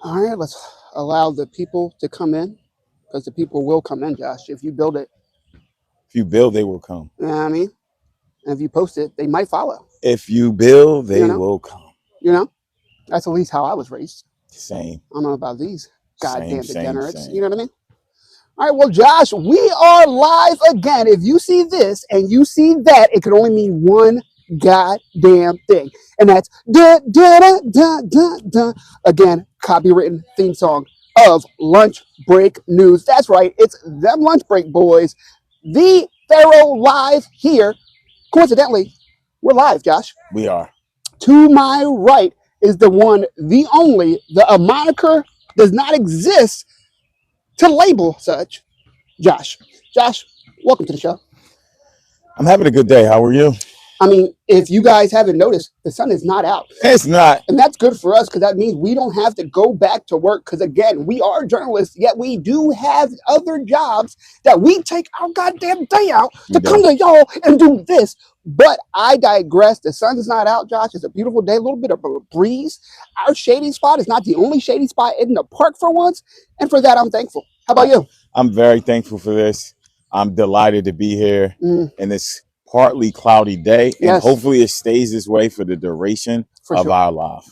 All right, let's allow the people to come in because the people will come in, Josh. If you build it, If you build, they will come. you know what I mean? And if you post it, they might follow. If you build, You they know, will come. you know, that's at least how I was raised. Same, I don't know about these same, goddamn same, degenerates. You same. know what I mean? All right, well, Josh, we are live again. If you see this and you see that, it can only mean one goddamn thing, and that's da da da da da da. Again, copywritten theme song of Lunch Break News. That's right, it's them Lunch Break Boys. The Pharaoh live here. Coincidentally, we're live, Josh. We are. To my right is the one, the only, the a moniker does not exist to label such. Josh. Josh, welcome to the show. I'm having a good day. How are you? I mean, if you guys haven't noticed, the sun is not out. It's not. And that's good for us because that means we don't have to go back to work. Because again, we are journalists, yet we do have other jobs that we take our goddamn day out to come to y'all and do this. But I digress. The sun is not out, Josh. It's a beautiful day, a little bit of a breeze. Our shady spot is not the only shady spot in the park for once. And for that, I'm thankful. How about you? I'm very thankful for this. I'm delighted to be here in this partly cloudy day. Yes. And hopefully it stays this way for the duration of sure. our life.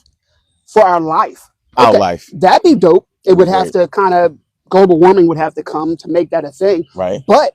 For our life. Our life. That'd be dope. It would Great. have to kind of, global warming would have to come to make that a thing. Right. But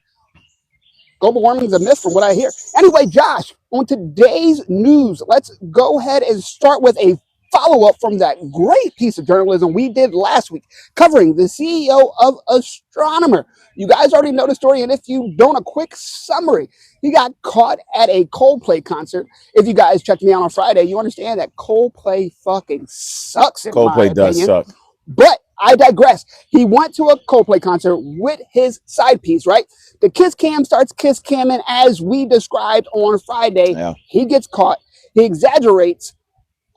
global warming is a myth from what I hear. Anyway, Josh, on today's news, let's go ahead and start with a follow-up from that great piece of journalism we did last week covering the CEO of Astronomer. You guys already know the story, and if you don't, a quick summary. He got caught at a Coldplay concert. If you guys checked me out on Friday, you understand that Coldplay fucking sucks in my Coldplay does opinion. suck. But I digress. He went to a Coldplay concert with his side piece, right? The kiss cam starts kiss camming as we described on Friday. Yeah. He gets caught. He exaggerates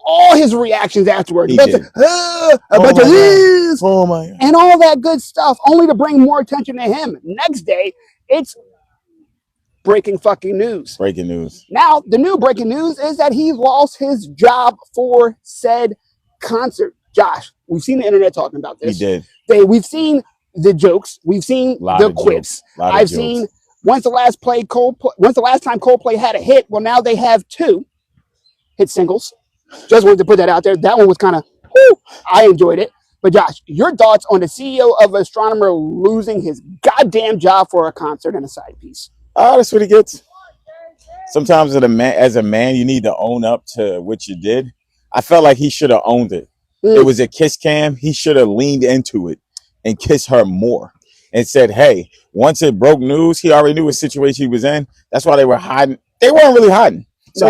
all his reactions afterwards. He a bunch did. of, a bunch of this, Oh my God. and all that good stuff, only to bring more attention to him. Next day, it's breaking fucking news. Breaking news. Now, the new breaking news is that he lost his job for said concert. Josh, we've seen the internet talking about this. He did. We've seen the jokes. We've seen the quips. I've seen when's the last time Coldplay had a hit? Well, now they have two hit singles. Just wanted to put that out there. That one was kind of, I enjoyed it. But Josh, your thoughts on the CEO of Astronomer losing his goddamn job for a concert and a side piece? Oh, that's what he gets. Sometimes as a man, you need to own up to what you did. I felt like he should have owned it. It was a kiss cam. He should have leaned into it and kissed her more and said, hey, once it broke news, he already knew what situation he was in. That's why they were hiding. They weren't really hiding. So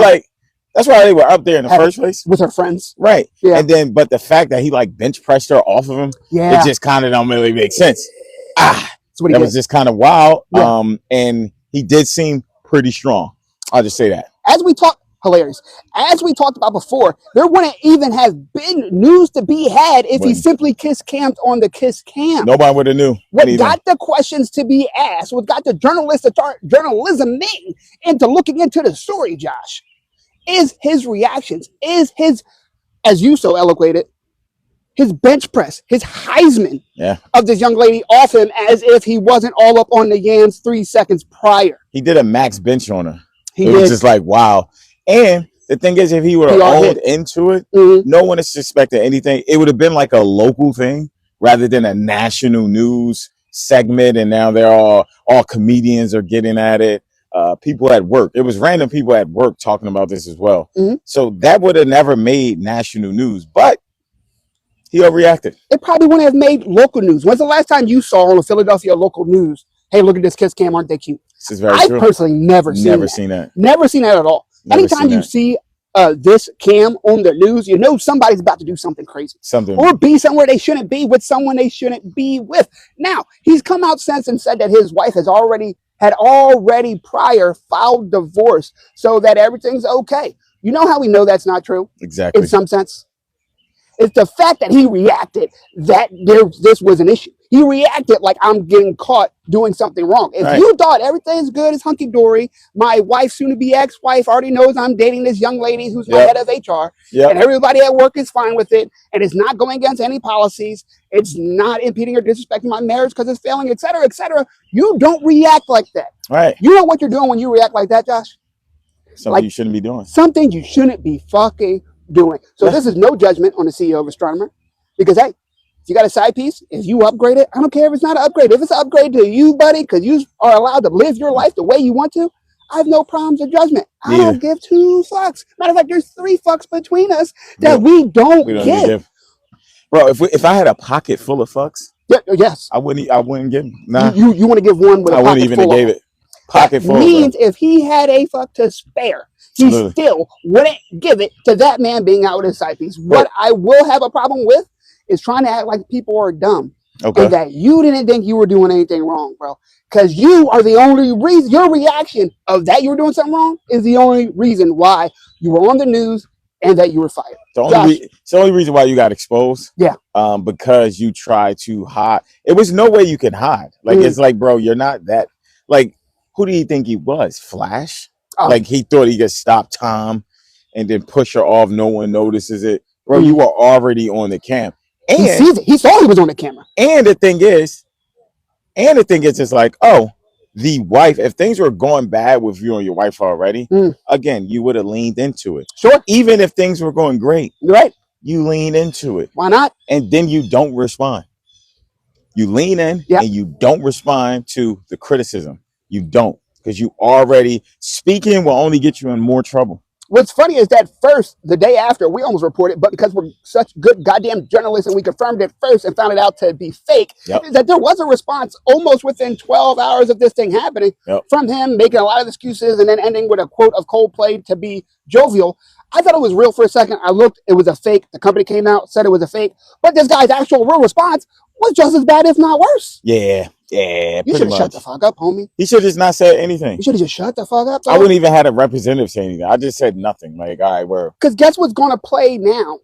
that's why they were up there in the first place. With her friends. Right. Yeah. And then, but the fact that he bench pressed her off of him, it just kind of don't really make sense. That was just kind of wild. Yeah. And he did seem pretty strong. I'll just say that. Hilarious. As we talked about before, there wouldn't even have been news to be had if he simply kiss cammed on the kiss cam. Nobody would have knew. What got the questions to be asked, what got the journalists to start journalisming into looking into the story, Josh, is his reactions, is his, as you so eloquated, his bench press, his Heisman of this young lady off him as if he wasn't all up on the yams 3 seconds prior. He did a max bench on her. It was just like, wow. And the thing is, if he would have owned into it, no one is suspected anything. It would have been like a local thing rather than a national news segment. And now they're all comedians are getting at it. People at work. It was random people at work talking about this as well. So that would have never made national news, but he overreacted. It probably wouldn't have made local news. When's the last time you saw on the Philadelphia local news, hey, look at this kiss cam, aren't they cute? This is very true. I personally never seen that. Never seen that at all. Anytime you see this cam on the news, you know somebody's about to do something crazy. Or be somewhere they shouldn't be with someone they shouldn't be with. Now, he's come out since and said that his wife had already prior filed divorce so that everything's okay. You know how we know that's not true? Exactly. In some sense. It's the fact that he reacted that this was an issue. He reacted like I'm getting caught doing something wrong. If you thought everything's good, it's hunky-dory, my wife, soon-to-be ex-wife, already knows I'm dating this young lady who's my head of HR, and everybody at work is fine with it, and it's not going against any policies, it's not impeding or disrespecting my marriage because it's failing, et cetera, you don't react like that. Right. You know what you're doing when you react like that, Josh? Something you shouldn't be doing. Something you shouldn't be fucking doing. So this is no judgment on the CEO of Astronomer, because hey, if you got a side piece, if you upgrade it, I don't care if it's not an upgrade. If it's an upgrade to you, buddy, because you are allowed to live your life the way you want to, I have no problems with judgment. I don't give 2 fucks. Matter of fact, there's 3 fucks between us that we don't give. Bro, if I had a pocket full of fucks, yes, I wouldn't give them. Nah. You want to give one with a pocket full? I wouldn't even have gave it. Pocket full. Means if he had a fuck to spare, he still wouldn't give it to that man being out with his side piece. What I will have a problem with is trying to act like people are dumb. And that you didn't think you were doing anything wrong, bro. Because you are the only reason, your reaction of that you were doing something wrong is the only reason why you were on the news and that you were fired. It's the only reason why you got exposed. Yeah. Because you tried to hide. It was no way you could hide. Like, it's like, bro, you're not that. Like, who do you think he was? Flash? Like, he thought he could stop Tom and then push her off. No one notices it. Bro, you were already on the cam. And he sees it. He saw he was on the camera. And the thing is, it's like, oh, the wife, if things were going bad with you and your wife already, again, you would have leaned into it. Sure. Even if things were going great. Right. You lean into it. Why not? And then you don't respond. You lean in and you don't respond to the criticism. You don't. Because you already, speaking will only get you in more trouble. What's funny is that first, the day after, we almost reported, but because we're such good goddamn journalists and we confirmed it first and found it out to be fake, that there was a response almost within 12 hours of this thing happening from him making a lot of excuses and then ending with a quote of Coldplay to be jovial. I thought it was real for a second. I looked, it was a fake. The company came out, said it was a fake, but this guy's actual real response was just as bad, if not worse. Yeah. You should have shut the fuck up, homie. He should have just not said anything. You should have just shut the fuck up. I wouldn't even had a representative say anything. I just said nothing. Like, all right, we're. Because guess what's going to play now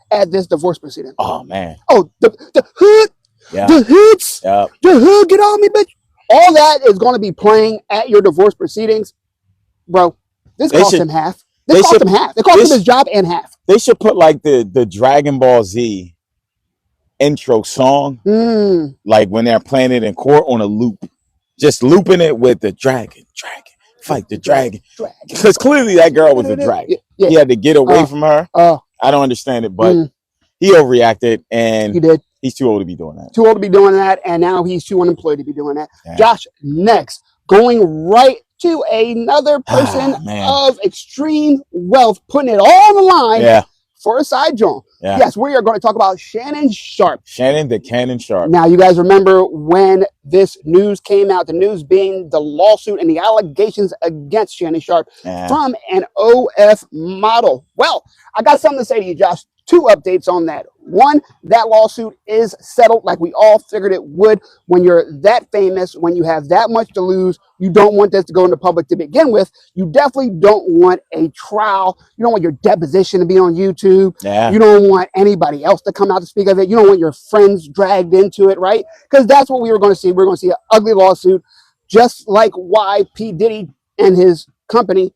at this divorce proceeding? Oh, man. Oh, the hood. Yeah. The hoods. Yeah. The hood, get on me, bitch. All that is going to be playing at your divorce proceedings. Bro, this cost him half. This cost him half. It cost him his job and half. They should put like the Dragon Ball Z intro song, like when they're playing it in court on a loop, just looping it with the dragon, fight the dragon. Because clearly that girl was a dragon. Yeah. He had to get away from her. I don't understand it, but he overreacted, and he did. He's too old to be doing that. Too old to be doing that, and now he's too unemployed to be doing that. Yeah. Josh, next, going right to another person of extreme wealth, putting it all on the line for a side joint. Yeah. Yes, we are going to talk about Shannon Sharpe. Shannon the Cannon Sharpe. Now, you guys remember when this news came out, the news being the lawsuit and the allegations against Shannon Sharpe from an OF model. Well, I got something to say to you, Josh. 2 updates on that. One, that lawsuit is settled like we all figured it would. When you're that famous, when you have that much to lose, you don't want this to go into public to begin with. You definitely don't want a trial. You don't want your deposition to be on YouTube. Yeah. You don't want anybody else to come out to speak of it. You don't want your friends dragged into it, right? Because that's what we were going to see. We're going to see an ugly lawsuit, just like why P. Diddy and his company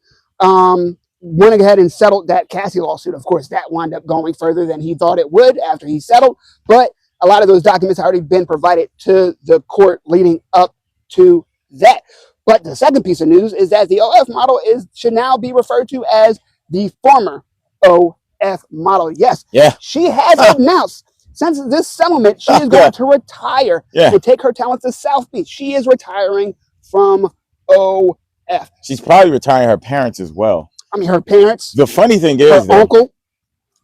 went ahead and settled that Cassie lawsuit. Of course, that wound up going further than he thought it would after he settled. But a lot of those documents had already been provided to the court leading up to that. But the second piece of news is that the OF model should now be referred to as the former OF model. Yes. Yeah. She has announced since this settlement, she is going to retire and take her talents to South Beach. She is retiring from OF. She's probably retiring her parents as well. I mean, her parents. The funny thing is, her uncle.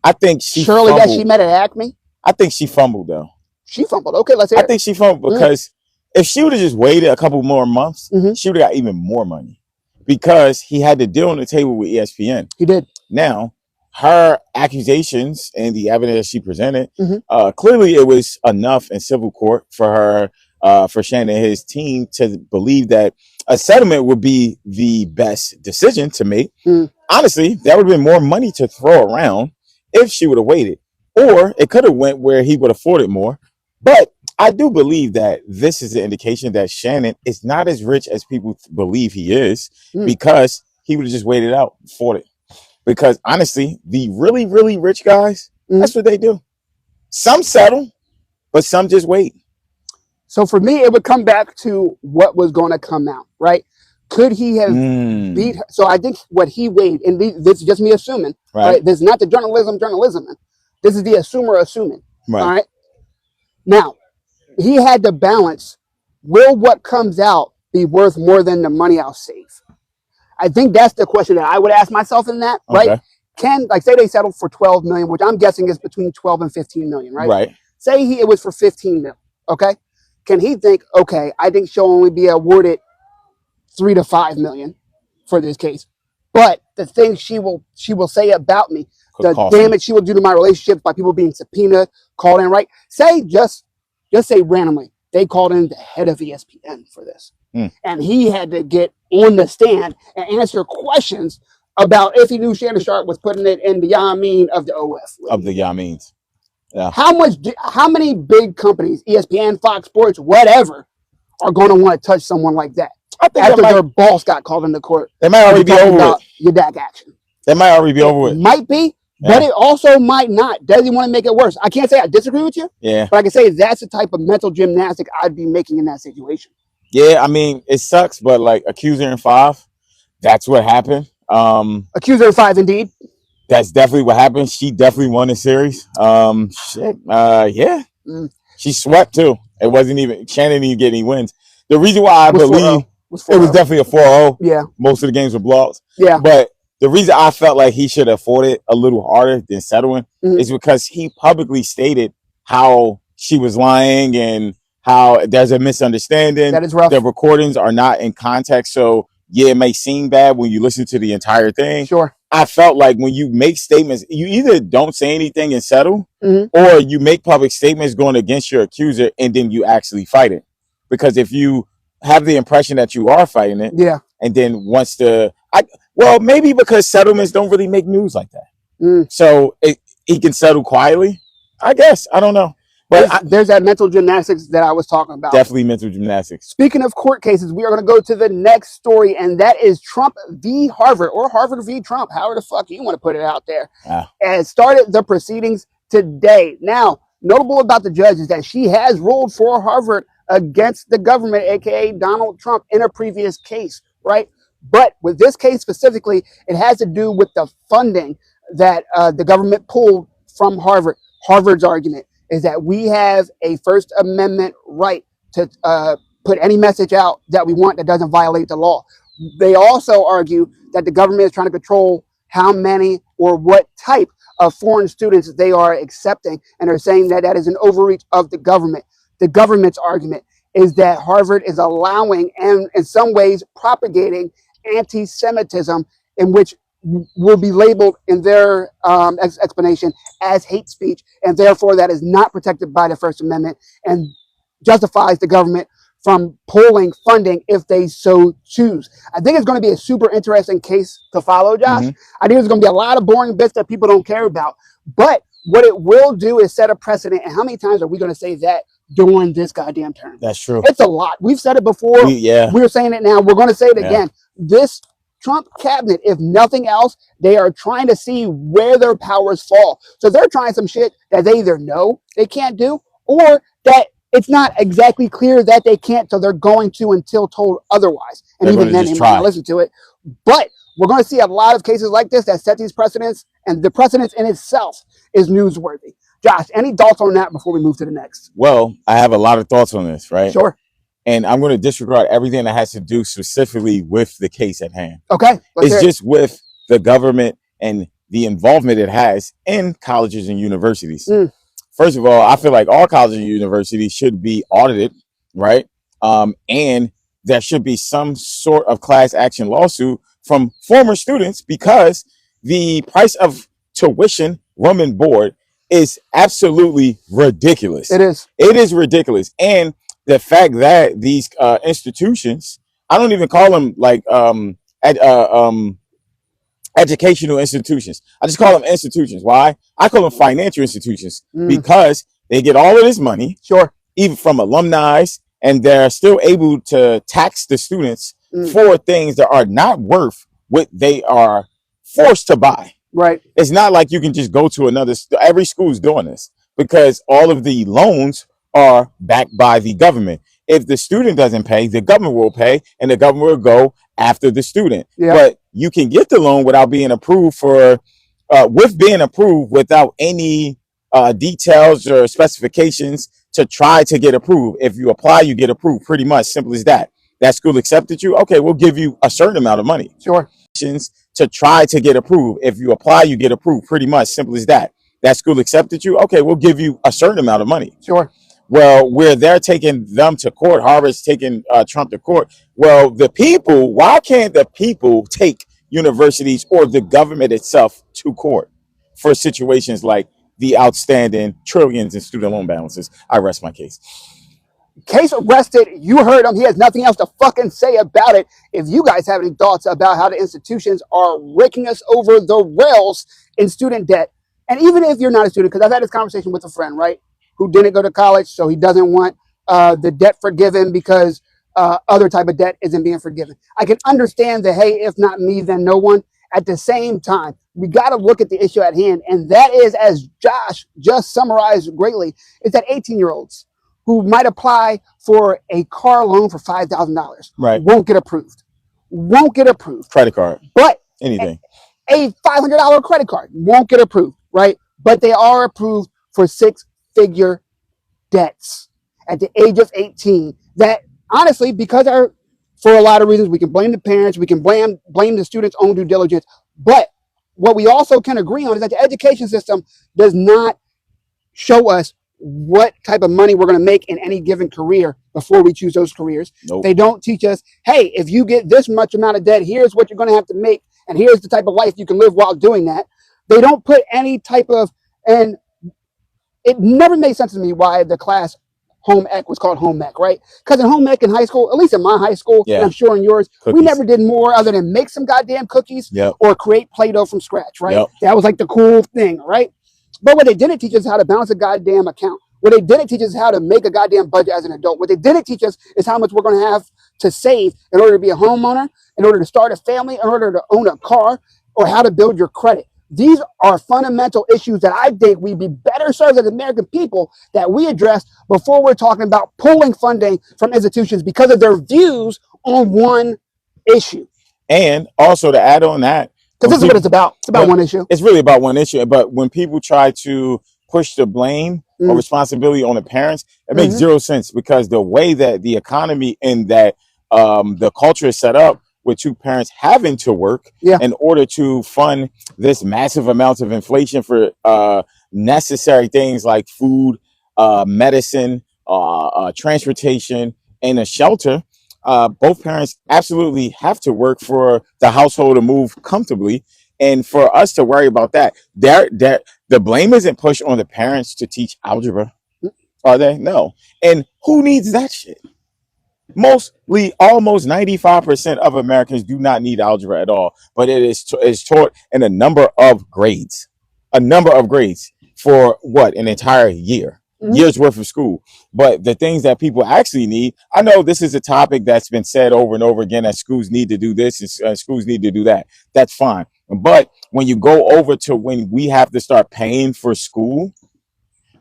I think she Shirley fumbled. That she met at Acme. I think she fumbled though. She fumbled. Okay, let's hear it. I think she fumbled because if she would have just waited a couple more months, she would have got even more money because he had the deal on the table with ESPN. He did. Now, her accusations and the evidence that she presented, clearly it was enough in civil court for her, for Shannon and his team to believe that a settlement would be the best decision to make. Honestly, that would have been more money to throw around if she would have waited. Or it could have went where he would have afforded more. But I do believe that this is an indication that Shannon is not as rich as people believe he is, because he would have just waited out for it. Because honestly, the really, really rich guys, that's what they do. Some settle, but some just wait. So for me, it would come back to what was going to come out, right? Could he have beat her? So I think what he weighed, and this is just me assuming, right? This is not the journalism. This is the assumer assuming, all right? Now, he had to balance, will what comes out be worth more than the money I'll save? I think that's the question that I would ask myself in that, right? Can, like, say they settled for 12 million, which I'm guessing is between 12 and 15 million, right? Say it was for 15 mil, okay? Can he think, okay, I think she'll only be awarded 3 to 5 million for this case, but the things she will say about me, the damage she will do to my relationships by people being subpoenaed, called in, right? Say just say randomly they called in the head of ESPN for this, and he had to get on the stand and answer questions about if he knew Shannon Sharpe was putting it in the Yamin of the OF. Of the Yamins. Yeah. How many big companies, ESPN, Fox Sports, whatever, are going to want to touch someone like that? I think after their boss got called into court, they might already be over it. Your DAC action. They might already be over it. Might be, but it also might not. Does he want to make it worse? I can't say I disagree with you. Yeah. But I can say that's the type of mental gymnastic I'd be making in that situation. Yeah, I mean, it sucks, but like accuser in 5, that's what happened. Accuser in 5, indeed. That's definitely what happened. She definitely won the series. Yeah. She swept too. It wasn't even Shannon didn't get any wins. The reason why I believe it was definitely a 4-0. Yeah. Most of the games were blocks. Yeah. But the reason I felt like he should have fought it a little harder than settling is because he publicly stated how she was lying and how there's a misunderstanding. That is rough. The recordings are not in context. So yeah, it may seem bad when you listen to the entire thing. Sure. I felt like when you make statements, you either don't say anything and settle, or you make public statements going against your accuser and then you actually fight it. Because if you have the impression that you are fighting it, and then maybe because settlements don't really make news like that. So he can settle quietly, I guess. I don't know. But there's that mental gymnastics that I was talking about. Definitely mental gymnastics. Speaking of court cases, we are going to go to the next story, and that is Trump v. Harvard, or Harvard v. Trump, however the fuck you want to put it out there. And started the proceedings today. Now, notable about the judge is that she has ruled for Harvard against the government, aka Donald Trump, in a previous case, right? But with this case specifically, it has to do with the funding that the government pulled from Harvard. Harvard's argument is that we have a First Amendment right to put any message out that we want that doesn't violate the law. They also argue that the government is trying to control how many or what type of foreign students they are accepting, and are saying that that is an overreach of the government. The government's argument is that Harvard is allowing and in some ways propagating anti-Semitism, in which will be labeled in their explanation as hate speech, and therefore that is not protected by the First Amendment and justifies the government from pulling funding if they so choose. I think it's going to be a super interesting case to follow, Josh. I think there's going to be a lot of boring bits that people don't care about, but what it will do is set a precedent. And how many times are we going to say that during this goddamn term? That's true. It's a lot. We've said it before. We're saying it now. We're going to say it again. This Trump cabinet, if nothing else, they are trying to see where their powers fall. So they're trying some shit that they either know they can't do, or that it's not exactly clear that they can't, so they're going to until told otherwise. And they're even then they might not listen to it. But we're going to see a lot of cases like this that set these precedents, and the precedence in itself is newsworthy. Josh, any thoughts on that before we move to the next? Well, I have a lot of thoughts on this, right? Sure. And I'm going to disregard everything that has to do specifically with the case at hand. Okay. It's just with the government and the involvement it has in colleges and universities. First of all, I feel like all colleges and universities should be audited, right? And there should be some sort of class action lawsuit from former students, because the price of tuition, room and board is absolutely ridiculous. It is. It is ridiculous. And the fact that these institutions, I don't even call them like educational institutions. I just call them institutions. Why? I call them financial institutions, because they get all of this money. Sure. even from alumni, and they're still able to tax the students for things that are not worth what they are forced to buy. Right. It's not like you can just go to another. Every school is doing this because all of the loans are backed by the government. If the student doesn't pay, the government will pay, and the government will go after the student. Yep. But you can get the loan without being approved without any details or specifications to try to get approved. If you apply, you get approved. Pretty much, simple as that. That school accepted you. Okay, we'll give you a certain amount of money. Sure. To try to get approved. If you apply, you get approved. Pretty much, simple as that. That school accepted you. Okay, we'll give you a certain amount of money. Sure. Well, where they're taking them to court, Harvard's taking Trump to court. Well, the people, why can't the people take universities or the government itself to court for situations like the outstanding trillions in student loan balances? I rest my case. Case arrested. You heard him. He has nothing else to fucking say about it. If you guys have any thoughts about how the institutions are raking us over the rails in student debt, and even if you're not a student, because I've had this conversation with a friend, right, who didn't go to college, so he doesn't want the debt forgiven because other type of debt isn't being forgiven. I can understand that, hey, if not me, then no one. At the same time, we got to look at the issue at hand, and that is, as Josh just summarized greatly, is that 18-year-olds who might apply for a car loan for $5,000, right, won't get approved. Credit card, but anything. A $500 credit card won't get approved, right? But they are approved for six-figure debts at the age of 18. That honestly, because for a lot of reasons, we can blame the parents, we can blame the students' own due diligence. But what we also can agree on is that the education system does not show us what type of money we're going to make in any given career before we choose those careers. Nope. They don't teach us, hey, if you get this much amount of debt, here's what you're going to have to make, and here's the type of life you can live while doing that. They don't put any type of, and it never made sense to me why the class home ec was called home ec, right? Because in home ec in high school, at least in my high school, and I'm sure in yours, we never did more other than make some goddamn cookies or create Play-Doh from scratch, right? That was like the cool thing, right? But what they didn't teach us is how to balance a goddamn account. What they didn't teach us is how to make a goddamn budget as an adult. What they didn't teach us is how much we're going to have to save in order to be a homeowner, in order to start a family, in order to own a car, or how to build your credit. These are fundamental issues that I think we'd be better served as American people that we address before we're talking about pulling funding from institutions because of their views on one issue. And also to add on that, because this is what it's about. It's about one issue. It's really about one issue. But when people try to push the blame or responsibility on the parents, it makes zero sense, because the way that the economy and that the culture is set up with two parents having to work in order to fund this massive amounts of inflation for necessary things like food, medicine, transportation, and a shelter. Both parents absolutely have to work for the household to move comfortably. And for us to worry about that, the blame isn't pushed on the parents to teach algebra, are they? No. And who needs that shit? Mostly, almost 95% of Americans do not need algebra at all, but it is taught in a number of grades for what, an entire year's worth of school. But the things that people actually need, I know this is a topic that's been said over and over again, that schools need to do this and schools need to do that. That's fine. But when you go over to when we have to start paying for school,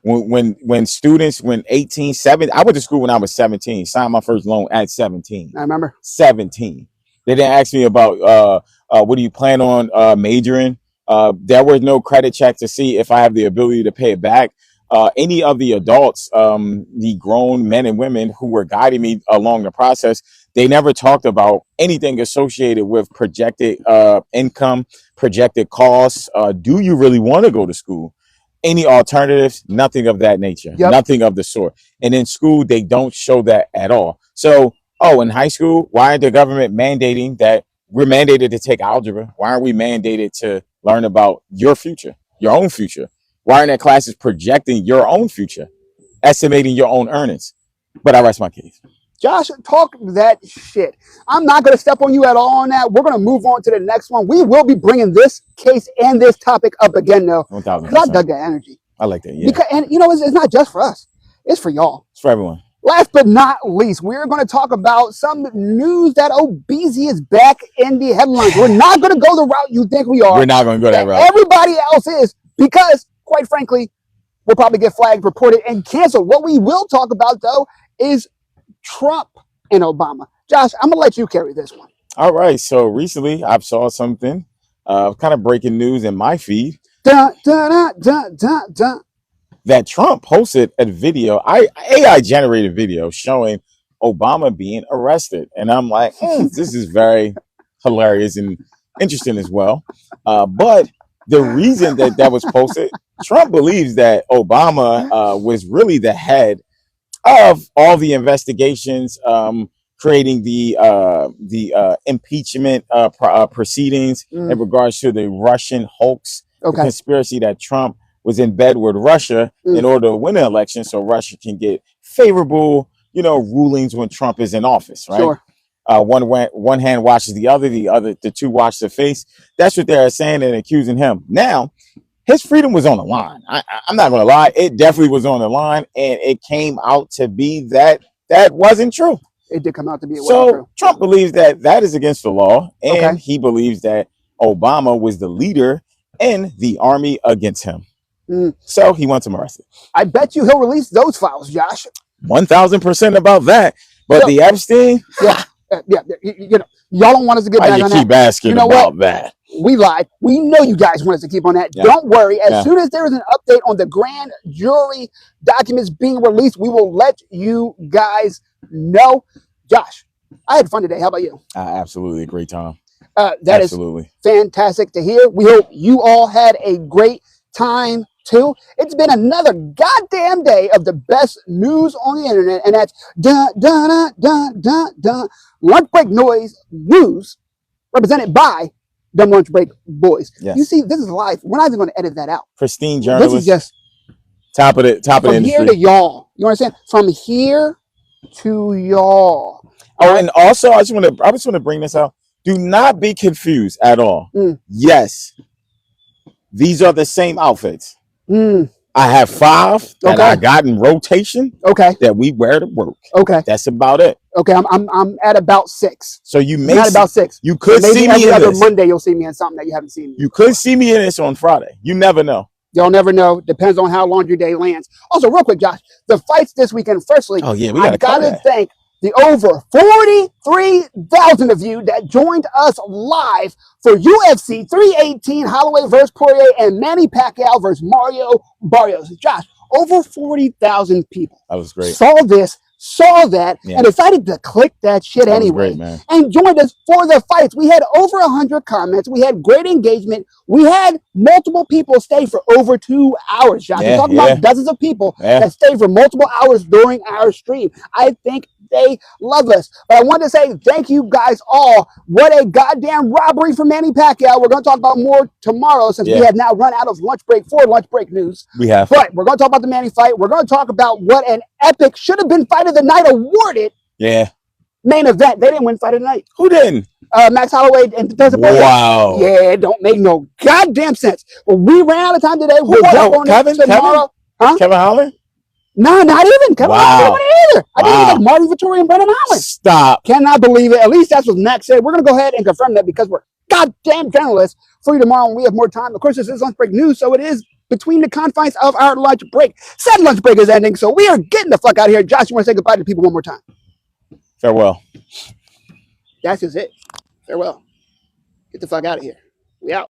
when 18, 7, I went to school when I was 17, signed my first loan at 17. I remember. 17. They didn't ask me about what do you plan on majoring. There was no credit check to see if I have the ability to pay it back. Any of the adults, the grown men and women who were guiding me along the process, they never talked about anything associated with projected income, projected costs. Do you really want to go to school? Any alternatives? Nothing of that nature. Nothing of the sort. And in school, they don't show that at all. So, in high school, why aren't the government mandating that we're mandated to take algebra? Why aren't we mandated to learn about your future, your own future? Why aren't that classes projecting your own future, estimating your own earnings? But I rest my case. Josh, talk that shit. I'm not going to step on you at all on that. We're going to move on to the next one. We will be bringing this case and this topic up again, though. Because I dug that energy. I like that, yeah. Because, and you know, it's not just for us. It's for y'all. It's for everyone. Last but not least, we're going to talk about some news that obesity is back in the headlines. We're not going to go the route you think we are. We're not going to go that route. Everybody else is, because, quite frankly, we'll probably get flagged, reported, and canceled. What we will talk about, though, is Trump and Obama. Josh, I'm going to let you carry this one. All right. So recently, I saw something, kind of breaking news in my feed. Dun, dun, dun, dun, dun, dun. That Trump posted a video, AI generated video showing Obama being arrested. And I'm like, this is very hilarious and interesting as well. But the reason that was posted, Trump believes that Obama was really the head of all the investigations, creating the impeachment proceedings in regards to the Russian hoax, the conspiracy that Trump was in bed with Russia in order to win an election, so Russia can get favorable, rulings when Trump is in office, right? Sure. One hand washes the two wash the face. That's what they're saying and accusing him. Now, his freedom was on the line. I'm not going to lie. It definitely was on the line, and it came out to be that wasn't true. It did come out to be. It wasn't true. Trump believes that is against the law, and he believes that Obama was the leader and the army against him. So he wants him arrested. I bet you he'll release those files, Josh. 1,000% about that. But the Epstein, y'all don't want us to get back on that. Keep asking about that. We lied. We know you guys want us to keep on that. Don't worry. As soon as there is an update on the grand jury documents being released, we will let you guys know. Josh, I had fun today. How about you? Absolutely a great time. That is fantastic to hear. We hope you all had a great time too. It's been another goddamn day of the best news on the internet, and that's lunch break news represented by Dem Lunch Break Boys. Yes. You see, this is live. We're not even going to edit that out. Pristine journalist. This is just top of the industry. From here to y'all. You understand? From here to y'all. Oh, and also, I just want to bring this out. Do not be confused at all. Yes, these are the same outfits. I have 5 that I got in rotation. That we wear to work. That's about it. I'm at about 6. So you may at about 6. You could maybe see me every in other this. Monday. You'll see me in something that you haven't seen me. You could see me in this on Friday. You never know. Y'all never know. Depends on how long your day lands. Also, real quick, Josh, the fights this weekend. Firstly, I gotta thank the over 43,000 of you that joined us live for UFC 318 Holloway versus Poirier and Manny Pacquiao versus Mario Barrios. Josh, over 40,000 people. That was great. Saw this, saw that, and decided to click that shit anyway. Great, and joined us for the fights. We had over 100 comments. We had great engagement. We had multiple people stay for over 2 hours, Josh. We're talking about dozens of people that stayed for multiple hours during our stream. I think they love us. But I want to say thank you guys all. What a goddamn robbery for Manny Pacquiao. We're going to talk about more tomorrow since we have now run out of lunch break news. We have. But we're going to talk about the Manny fight. We're going to talk about what an epic should have been fight of the night awarded. Main event. They didn't win fight of the night. Who didn't? Max Holloway and Desiree. Wow. Yeah, it don't make no goddamn sense. Well, we ran out of time today. We'll jump on it tomorrow. Huh? Kevin Holland? No, not even. Kevin Holland either. I didn't even like Marty Vittori and Brendan Holland. Stop. Cannot believe it. At least that's what Max said. We're going to go ahead and confirm that because we're goddamn journalists. For you tomorrow when we have more time. Of course, this is lunch break news, so it is between the confines of our lunch break. Said lunch break is ending, so we are getting the fuck out of here. Josh, you want to say goodbye to people one more time? Farewell. That's just it. Farewell. Get the fuck out of here. We out.